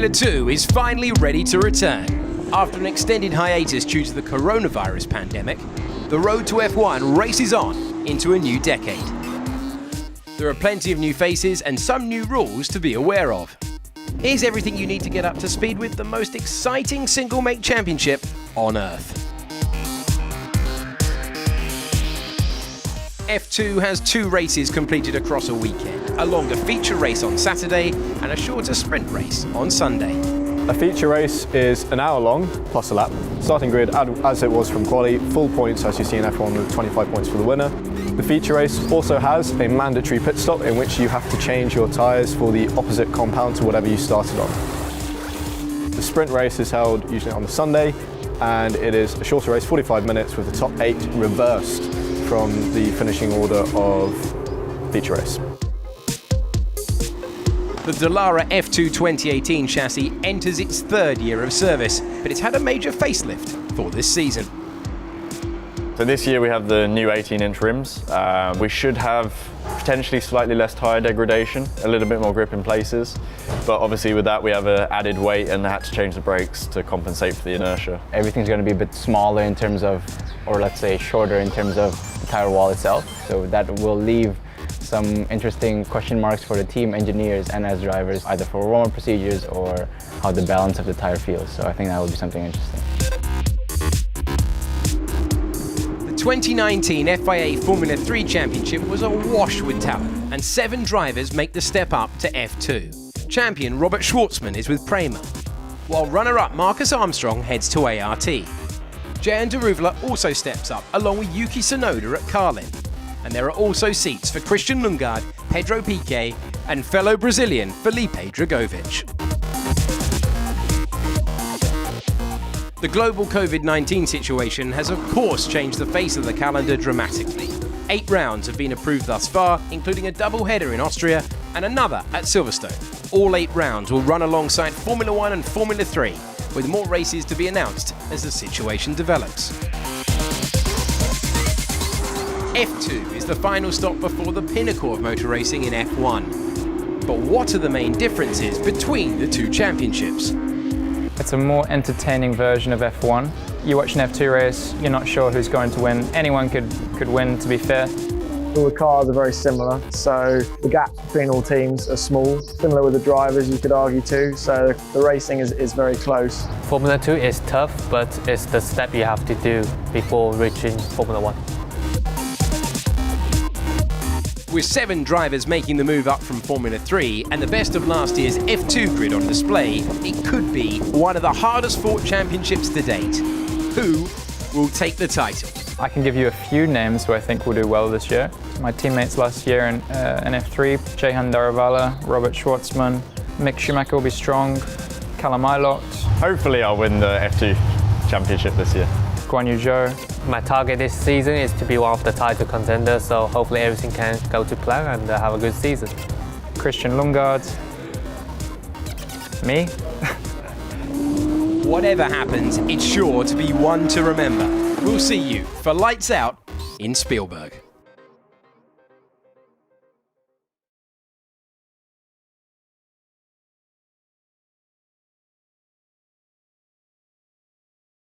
Formula 2 is finally ready to return. After an extended hiatus due to the coronavirus pandemic, the road to F1 races on into a new decade. There are plenty of new faces and some new rules to be aware of. Here's everything you need to get up to speed with the most exciting single-make championship on Earth. F2 has 2 races completed across a weekend, a longer feature race on Saturday and a shorter sprint race on Sunday. A feature race is an hour long, plus a lap. Starting grid as it was from quali, full points as you see in F1 with 25 points for the winner. The feature race also has a mandatory pit stop in which you have to change your tyres for the opposite compound to whatever you started on. The sprint race is held usually on the Sunday and it is a shorter race, 45 minutes, with the top 8 reversed from the finishing order of feature race. The Dallara F2 2018 chassis enters its 3rd year of service, but it's had a major facelift for this season. So this year we have the new 18-inch rims. We should have potentially slightly less tyre degradation, a little bit more grip in places, but obviously with that we have an added weight and had to change the brakes to compensate for the inertia. Everything's going to be a bit smaller in terms of, or let's say shorter in terms of the tyre wall itself, so that will leave some interesting question marks for the team engineers and as drivers, either for warm-up procedures or how the balance of the tyre feels. So I think that will be something interesting. The 2019 FIA Formula 3 Championship was awash with talent, and 7 drivers make the step up to F2. Champion Robert Schwartzman is with Prema, while runner-up Marcus Armstrong heads to ART. Jehan Daruvala also steps up, along with Yuki Tsunoda at Carlin. And there are also seats for Christian Lundgaard, Pedro Piquet, and fellow Brazilian Felipe Dragovic. The global COVID-19 situation has of course changed the face of the calendar dramatically. 8 rounds have been approved thus far, including a double header in Austria and another at Silverstone. All 8 rounds will run alongside Formula 1 and Formula 3, with more races to be announced as the situation develops. F2 is the final stop before the pinnacle of motor racing in F1. But what are the main differences between the 2 championships? It's a more entertaining version of F1. You watch an F2 race, you're not sure who's going to win. Anyone could win, to be fair. All the cars are very similar, so the gaps between all teams are small. Similar with the drivers, you could argue too, so the racing is very close. Formula 2 is tough, but it's the step you have to do before reaching Formula 1. With 7 drivers making the move up from Formula 3 and the best of last year's F2 grid on display, it could be one of the hardest fought championships to date. Who will take the title? I can give you a few names who I think will do well this year. My teammates last year in F3, Jehan Daruvala, Robert Schwartzman, Mick Schumacher will be strong, Callum Ilott. Hopefully I'll win the F2 championship this year. Guan Yu Zhou. My target this season is to be one of the title contenders, so hopefully everything can go to plan and have a good season. Christian Lundgaard. Me. Whatever happens, it's sure to be one to remember. We'll see you for Lights Out in Spielberg.